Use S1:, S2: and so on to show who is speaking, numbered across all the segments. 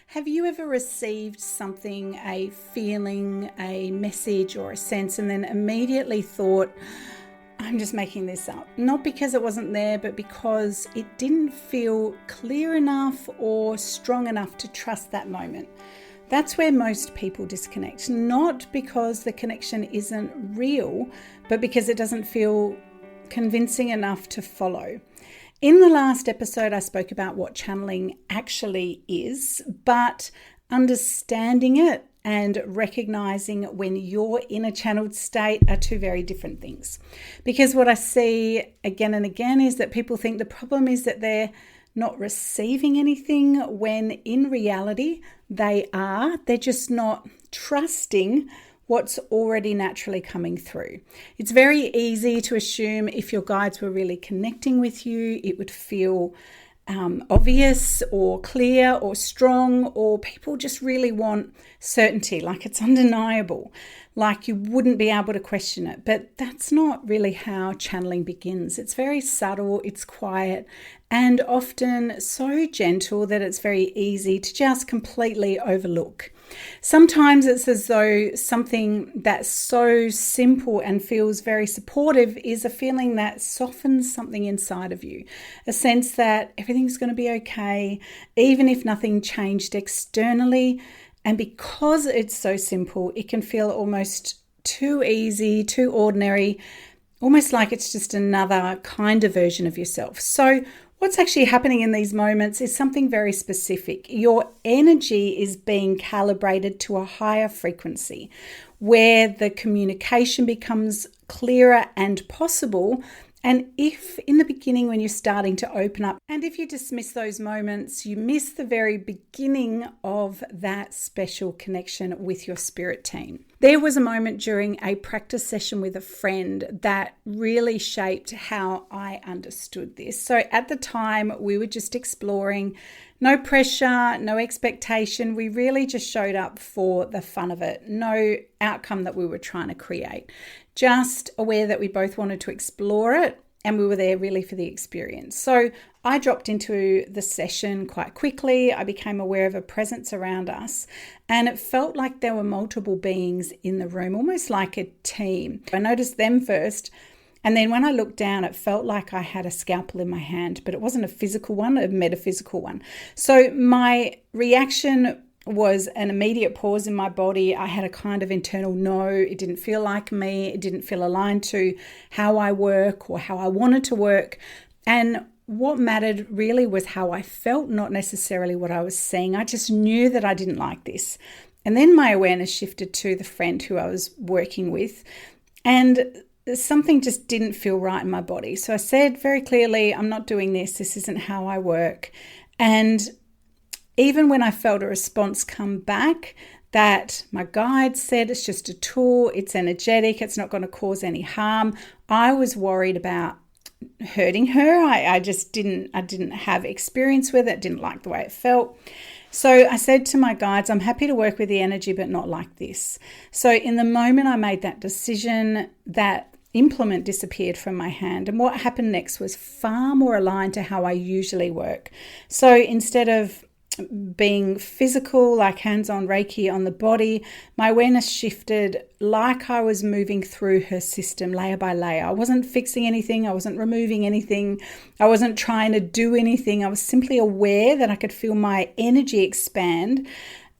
S1: Have you ever received something, a feeling, a message or a sense, and then immediately thought, I'm just making this up? Not because it wasn't there, but because it didn't feel clear enough or strong enough to trust that moment. That's where most people disconnect, not because the connection isn't real, but because it doesn't feel convincing enough to follow. In the last episode, I spoke about what channeling actually is, but understanding it and recognizing when you're in a channeled state are two very different things. Because what I see again and again is that people think the problem is that they're not receiving anything, when in reality they are. They're just not trusting what's already naturally coming through. It's very easy to assume if your guides were really connecting with you, it would feel obvious or clear or strong, or people just really want certainty, like it's undeniable, like you wouldn't be able to question it. But that's not really how channeling begins. It's very subtle, it's quiet, and often so gentle that it's very easy to just completely overlook. Sometimes it's as though something that's so simple and feels very supportive is a feeling that softens something inside of you, a sense that everything's going to be okay, even if nothing changed externally. And because it's so simple, it can feel almost too easy, too ordinary, almost like it's just another kind of version of yourself. So what's actually happening in these moments is something very specific. Your energy is being calibrated to a higher frequency where the communication becomes clearer and possible. And if in the beginning when you're starting to open up, and if you dismiss those moments, you miss the very beginning of that special connection with your spirit team. There was a moment during a practice session with a friend that really shaped how I understood this. So at the time, we were just exploring, no pressure, no expectation. We really just showed up for the fun of it. No outcome that we were trying to create. Just aware that we both wanted to explore it, and we were there really for the experience. So I dropped into the session quite quickly. I became aware of a presence around us, and it felt like there were multiple beings in the room, almost like a team. I noticed them first, and then when I looked down, it felt like I had a scalpel in my hand, but it wasn't a physical one, a metaphysical one. So my reaction was an immediate pause in my body. I had a kind of internal no. It didn't feel like me. It didn't feel aligned to how I work or how I wanted to work. And what mattered really was how I felt, not necessarily what I was seeing. I just knew that I didn't like this. And then my awareness shifted to the friend who I was working with, and something just didn't feel right in my body. So I said very clearly, I'm not doing this. This isn't how I work. And even when I felt a response come back that my guide said it's just a tool, it's energetic, it's not going to cause any harm, I was worried about hurting her. I didn't have experience with it, didn't like the way it felt. So I said to my guides, I'm happy to work with the energy, but not like this. So in the moment I made that decision, that implement disappeared from my hand. And what happened next was far more aligned to how I usually work. So instead of being physical, like hands-on Reiki on the body, my awareness shifted like I was moving through her system layer by layer. I wasn't fixing anything. I wasn't removing anything. I wasn't trying to do anything. I was simply aware that I could feel my energy expand,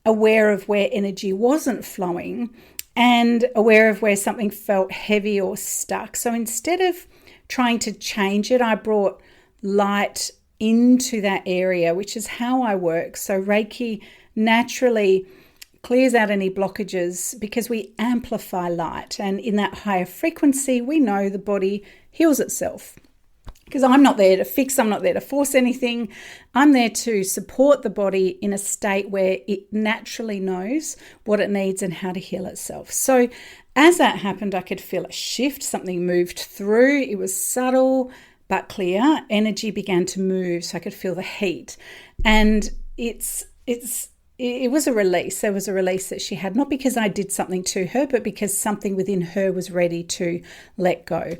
S1: aware of where energy wasn't flowing, and aware of where something felt heavy or stuck. So instead of trying to change it, I brought light into that area, which is how I work. So Reiki naturally clears out any blockages because we amplify light, and in that higher frequency we know the body heals itself, because I'm not there to fix, I'm not there to force anything. I'm there to support the body in a state where it naturally knows what it needs and how to heal itself. So as that happened, I could feel a shift, something moved through. It was subtle but clear. Energy began to move, so I could feel the heat. And it's it was a release. There was a release that she had, not because I did something to her, but because something within her was ready to let go.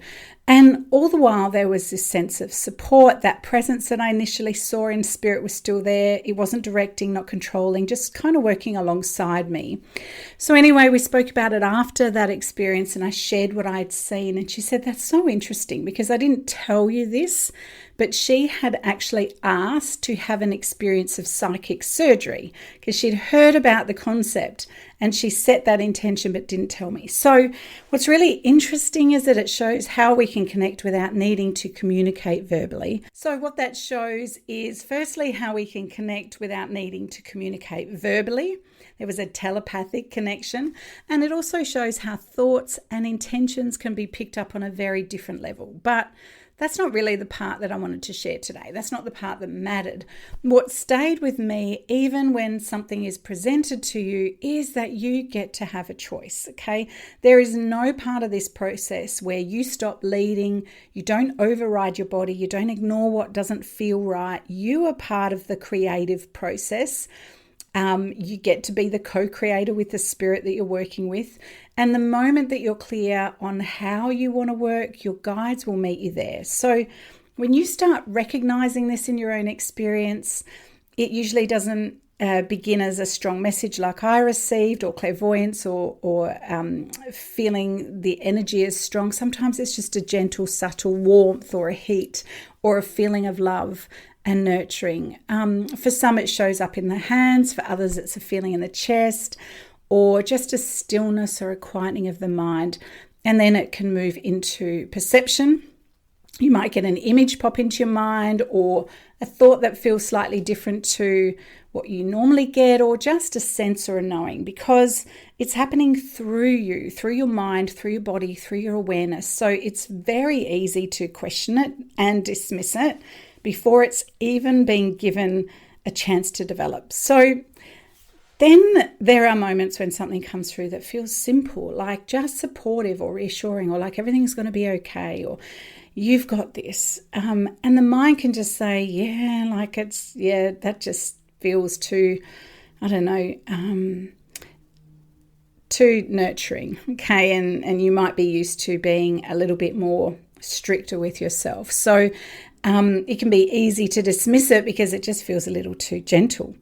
S1: And all the while there was this sense of support. That presence that I initially saw in spirit was still there. It wasn't directing, not controlling, just kind of working alongside me. So anyway, we spoke about it after that experience and I shared what I'd seen. And she said, that's so interesting because I didn't tell you this, but she had actually asked to have an experience of psychic surgery because she'd heard about the concept and she set that intention but didn't tell me. So what's really interesting is that it shows how we can connect without needing to communicate verbally. So what that shows is firstly how we can connect without needing to communicate verbally. There was a telepathic connection, and it also shows how thoughts and intentions can be picked up on a very different level. But that's not really the part that I wanted to share today. That's not the part that mattered. What stayed with me, even when something is presented to you, is that you get to have a choice, okay? There is no part of this process where you stop leading, you don't override your body, you don't ignore what doesn't feel right. You are part of the creative process. You get to be the co-creator with the spirit that you're working with. And the moment that you're clear on how you want to work, your guides will meet you there. So when you start recognizing this in your own experience, it usually doesn't begin as a strong message like I received, or clairvoyance, or feeling the energy is strong. Sometimes it's just a gentle, subtle warmth or a heat or a feeling of love and nurturing. For some, it shows up in the hands. For others, it's a feeling in the chest or just a stillness or a quietening of the mind. And then it can move into perception. You might get an image pop into your mind or a thought that feels slightly different to what you normally get, or just a sense or a knowing, because it's happening through you, through your mind, through your body, through your awareness. So it's very easy to question it and dismiss it before it's even been given a chance to develop. So then there are moments when something comes through that feels simple, like just supportive or reassuring, or like everything's going to be okay, or you've got this. And the mind can just say, that just feels too, too nurturing. Okay. And you might be used to being a little bit more stricter with yourself. So it can be easy to dismiss it because it just feels a little too gentle.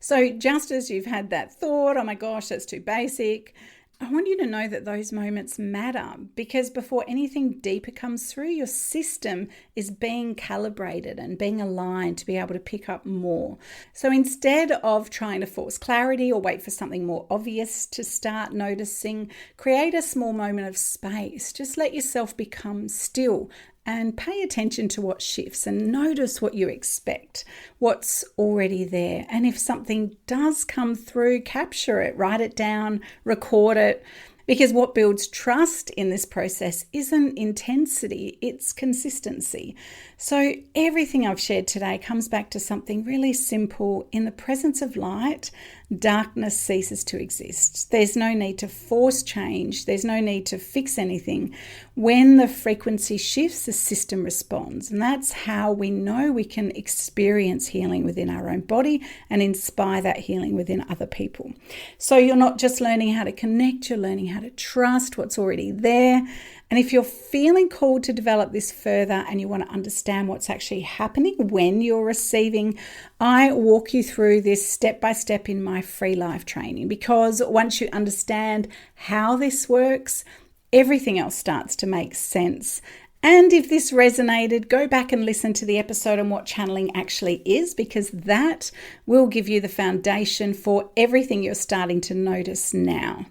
S1: So just as you've had that thought, oh my gosh, that's too basic, I want you to know that those moments matter, because before anything deeper comes through, your system is being calibrated and being aligned to be able to pick up more. So instead of trying to force clarity or wait for something more obvious to start noticing, create a small moment of space. Just let yourself become still and pay attention to what shifts and notice what you expect, what's already there. And if something does come through, capture it, write it down, record it. Because what builds trust in this process isn't intensity, it's consistency. So everything I've shared today comes back to something really simple. In the presence of light, darkness ceases to exist. There's no need to force change. There's no need to fix anything. When the frequency shifts, the system responds. And that's how we know we can experience healing within our own body and inspire that healing within other people. So you're not just learning how to connect, you're learning how to trust what's already there. And if you're feeling called to develop this further and you want to understand what's actually happening when you're receiving, I walk you through this step by step in my free live training, because once you understand how this works, everything else starts to make sense. And if this resonated, go back and listen to the episode on what channeling actually is, because that will give you the foundation for everything you're starting to notice now.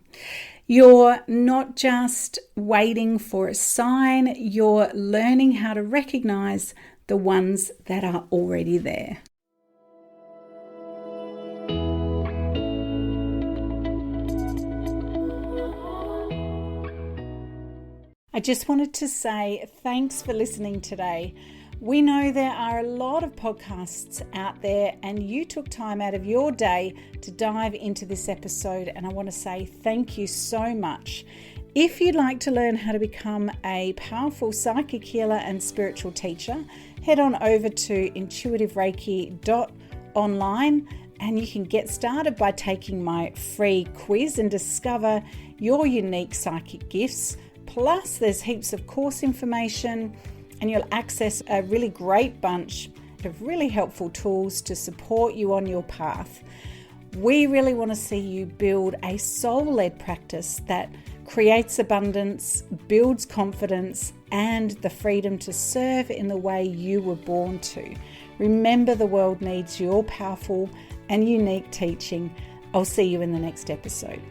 S1: You're not just waiting for a sign, you're learning how to recognize the ones that are already there. I just wanted to say thanks for listening today. We know there are a lot of podcasts out there, and you took time out of your day to dive into this episode, and I want to say thank you so much. If you'd like to learn how to become a powerful psychic healer and spiritual teacher, head on over to intuitivereiki.online And you can get started by taking my free quiz and discover your unique psychic gifts. Plus, there's heaps of course information, and you'll access a really great bunch of really helpful tools to support you on your path. We really want to see you build a soul-led practice that creates abundance, builds confidence, and the freedom to serve in the way you were born to. Remember, the world needs your powerful and unique teaching. I'll see you in the next episode.